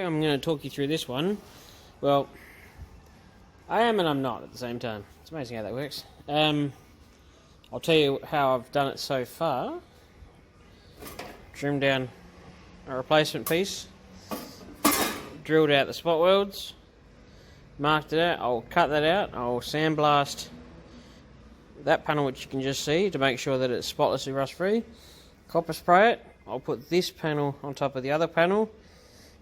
I'm going to talk you through this one. Well, I am and I'm not at the same time. It's amazing how that works. I'll tell you how I've done it so far. Trimmed down a replacement piece, drilled out the spot welds, marked it out. I'll cut that out. I'll sandblast that panel, which you can just see, to make sure that it's spotlessly rust free. Copper spray it. I'll put this panel on top of the other panel,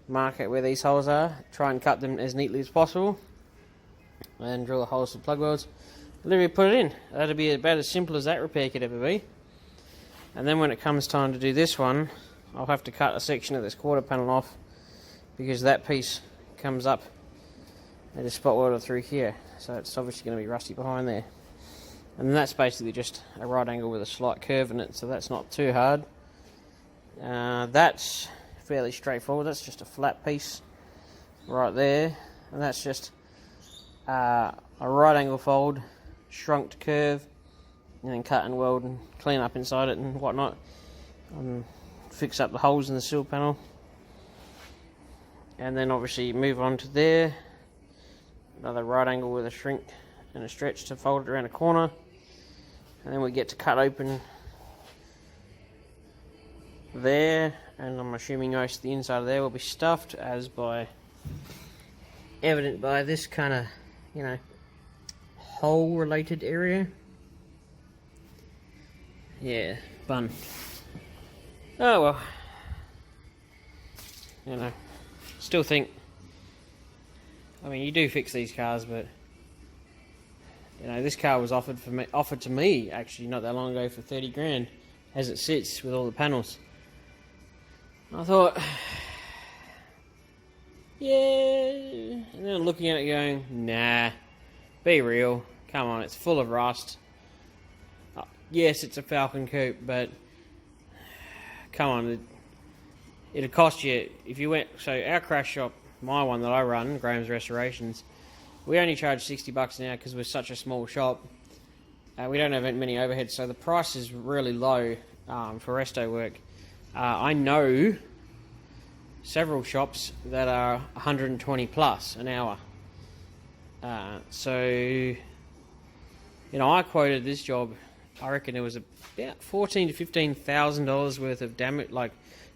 mark it where these holes are, try and cut them as neatly as possible, and drill the holes for plug welds. Literally put it in. That'll be about as simple as that repair could ever be. And then when it comes time to do this one, I'll have to cut a section of this quarter panel off, because that piece comes up and is spot welded through here, so it's obviously going to be rusty behind there. And that's basically just a right angle with a slight curve in it, so that's not too hard. That's fairly straightforward. That's just a flat piece right there, and that's just a right angle fold, shrunk to curve, and then cut and weld and clean up inside it and whatnot, and fix up the holes in the sill panel. And then obviously move on to there, another right angle with a shrink and a stretch to fold it around a corner, and then we get to cut open there, and I'm assuming most of the inside of there will be stuffed, as by evident by this kind of, you know, hole related area. Yeah, fun. Oh well, you know, still think, I mean, you do fix these cars, but you know, this car was offered to me actually not that long ago for 30 grand as it sits with all the panels. I thought, yeah, and then looking at it going, nah, be real, come on, it's full of rust. Yes, it's a Falcon coupe, but come on, it'd cost you, if you went, so our crash shop, my one that I run, Graham's Restorations, we only charge $60 an hour because we're such a small shop. We don't have many overheads, so the price is really low for resto work. I know several shops that are 120 plus an hour. So, you know, I quoted this job, I reckon it was about $14,000 to $15,000 worth of damage, like,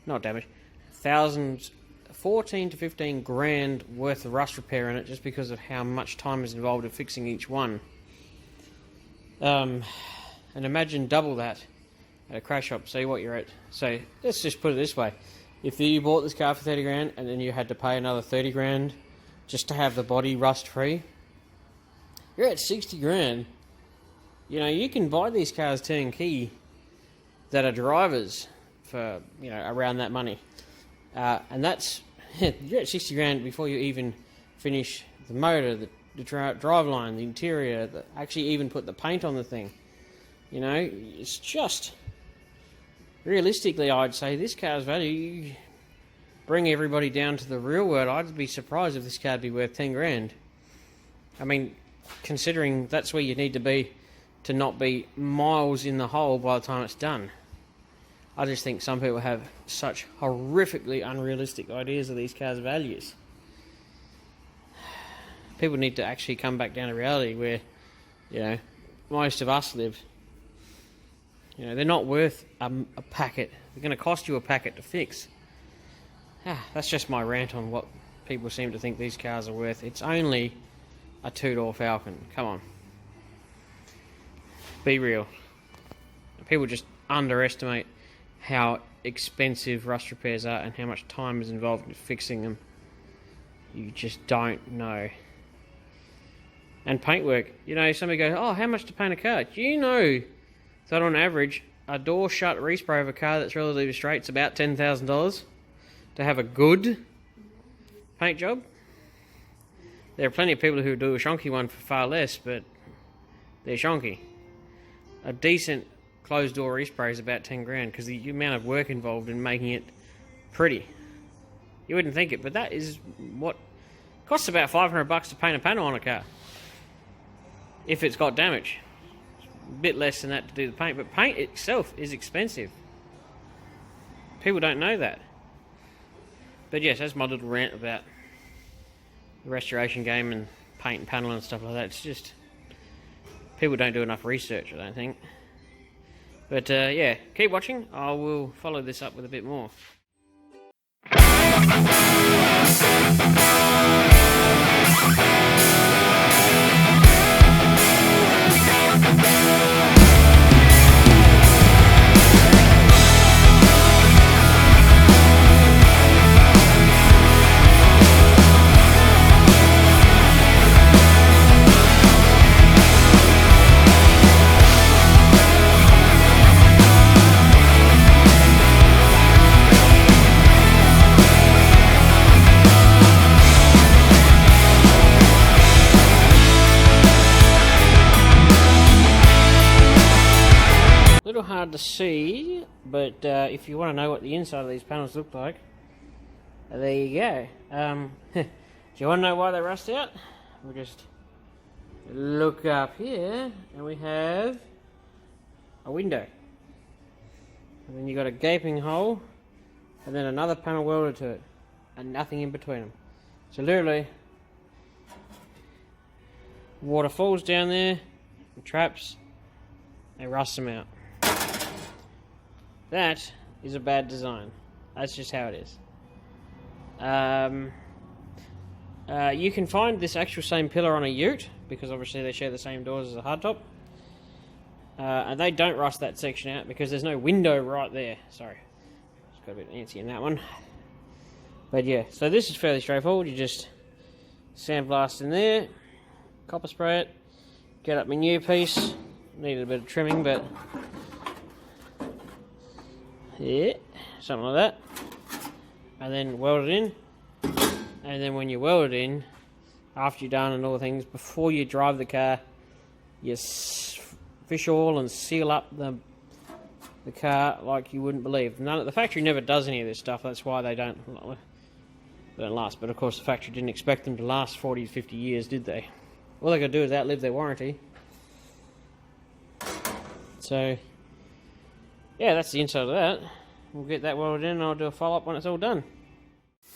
not damage, 14 to 15 grand worth of rust repair in it, just because of how much time is involved in fixing each one. And imagine double that at a crash shop, see what you're at. So let's just put it this way. If you bought this car for 30 grand and then you had to pay another 30 grand just to have the body rust free, you're at 60 grand. You know, you can buy these cars turnkey that are drivers for, you know, around that money. And that's, you're at 60 grand before you even finish the motor, the driveline, the interior, actually even put the paint on the thing. You know, it's just, realistically, I'd say this car's value, you bring everybody down to the real world, I'd be surprised if this car would be worth 10 grand. I mean, considering that's where you need to be to not be miles in the hole by the time it's done. I just think some people have such horrifically unrealistic ideas of these cars' values. People need to actually come back down to reality where, you know, most of us live. You know, they're not worth a packet. They're going to cost you a packet to fix. That's just my rant on what people seem to think these cars are worth. It's only a two-door Falcon. Come on. Be real. People just underestimate how expensive rust repairs are and how much time is involved in fixing them. You just don't know. And paintwork. You know, somebody goes, oh, how much to paint a car? Do you know that on average, a door shut respray of a car that's relatively straight is about $10,000 to have a good paint job? There are plenty of people who do a shonky one for far less, but they're shonky. A decent closed door respray is about 10 grand because the amount of work involved in making it pretty. You wouldn't think it, but that is what costs about $500 to paint a panel on a car. If it's got damage. A bit less than that to do the paint, but paint itself is expensive. People don't know that. But yes, that's my little rant about the restoration game and paint and panel and stuff like that. It's just people don't do enough research, I don't think. But yeah, keep watching. I will follow this up with a bit more. Little hard to see, but if you want to know what the inside of these panels look like, there you go. Do you want to know why they rust out? We'll just look up here, and we have a window, and then you got a gaping hole, and then another panel welded to it, and nothing in between them. So literally, water falls down there, and traps, and rusts them out. That is a bad design. That's just how it is. You can find this actual same pillar on a ute, because obviously they share the same doors as a hardtop. And they don't rust that section out because there's no window right there. Sorry, just got a bit antsy in that one. But yeah, so this is fairly straightforward. You just sandblast in there, copper spray it, get up my new piece. Needed a bit of trimming, but yeah, something like that. And then weld it in. And then when you weld it in, after you're done and all the things, before you drive the car, you fish oil and seal up the car like you wouldn't believe. The factory never does any of this stuff. That's why they don't last. But of course, the factory didn't expect them to last 40 to 50 years, did they? All they got to do is outlive their warranty. So yeah, that's the inside of that. We'll get that welded in and I'll do a follow-up when it's all done.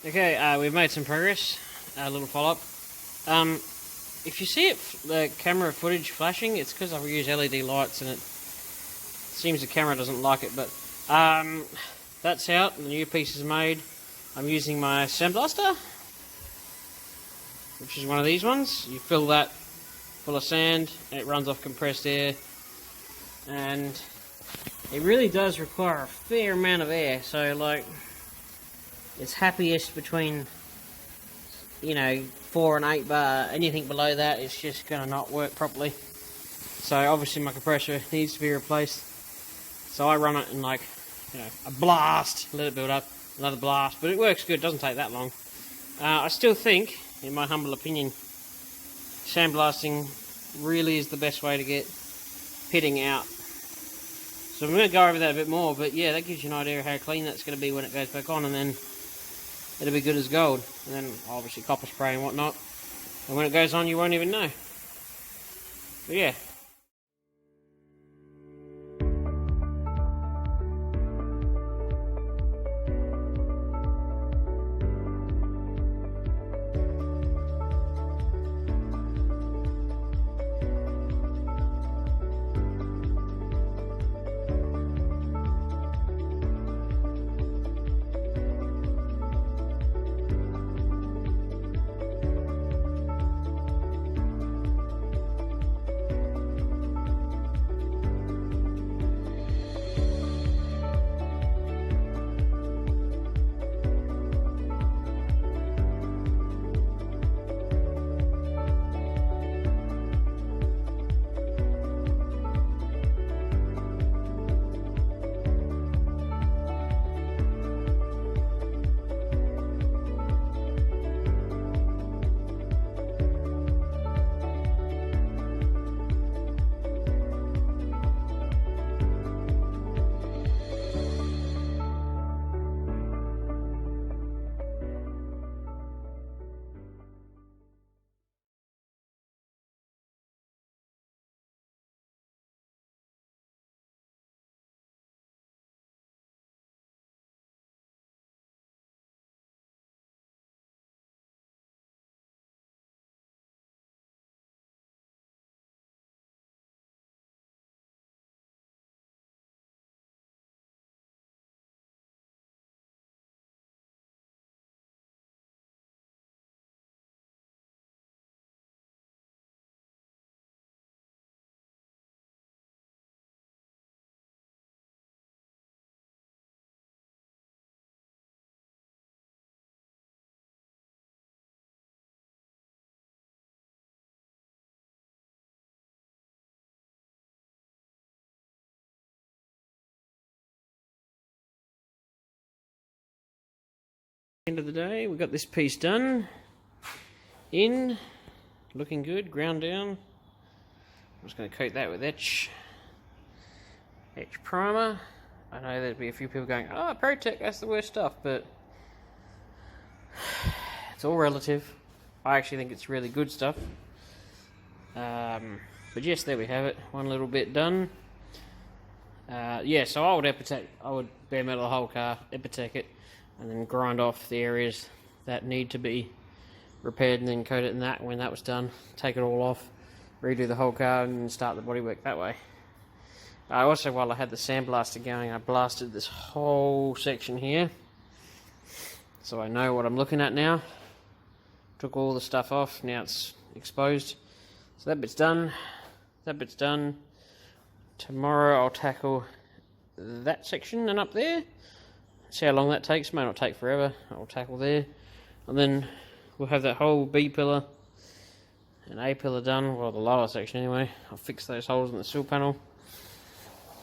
Okay, we've made some progress. A little follow-up. If you see the camera footage flashing, it's because I've used LED lights and it seems the camera doesn't like it. But that's out. The new piece is made. I'm using my Sandblaster, which is one of these ones. You fill that full of sand and it runs off compressed air. And it really does require a fair amount of air, so like it's happiest between 4 and 8 bar. Anything below that is just going to not work properly. So obviously my compressor needs to be replaced. So I run it in like a blast, let it build up, another blast, but it works good. It doesn't take that long. I still think, in my humble opinion, sandblasting really is the best way to get pitting out. So I'm going to go over that a bit more, but yeah, that gives you an idea of how clean that's going to be when it goes back on, and then it'll be good as gold. And then obviously copper spray and whatnot, and when it goes on you won't even know. But yeah. End of the day, we got this piece done. In, looking good, ground down. I'm just going to coat that with etch primer. I know there'd be a few people going, "Oh, ProTech, that's the worst stuff," but it's all relative. I actually think it's really good stuff. But yes, there we have it. One little bit done. Yeah, so I would epitech. I would bare metal the whole car, epitech it, and then grind off the areas that need to be repaired, and then coat it in that. When that was done, take it all off, redo the whole car, and then start the bodywork that way. I also, while I had the sandblaster going, I blasted this whole section here, so I know what I'm looking at now. Took all the stuff off, now it's exposed. So that bit's done. That bit's done. Tomorrow I'll tackle that section and up there. See how long that takes. May not take forever. I'll tackle there. And then we'll have that whole B pillar and A pillar done. Well, the lower section anyway. I'll fix those holes in the sill panel.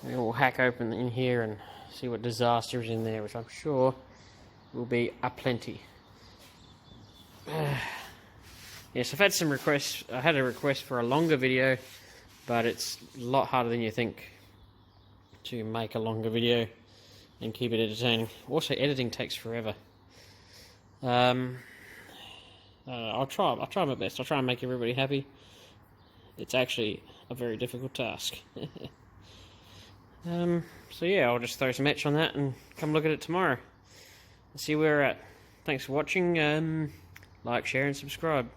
And we'll hack open in here and see what disaster is in there, which I'm sure will be aplenty. Yes, I've had some requests. I had a request for a longer video, but it's a lot harder than you think to make a longer video and keep it entertaining. Also, editing takes forever. I'll try my best. I'll try and make everybody happy. It's actually a very difficult task. So yeah, I'll just throw some etch on that and come look at it tomorrow. See where we're at. Thanks for watching. Like, share, and subscribe.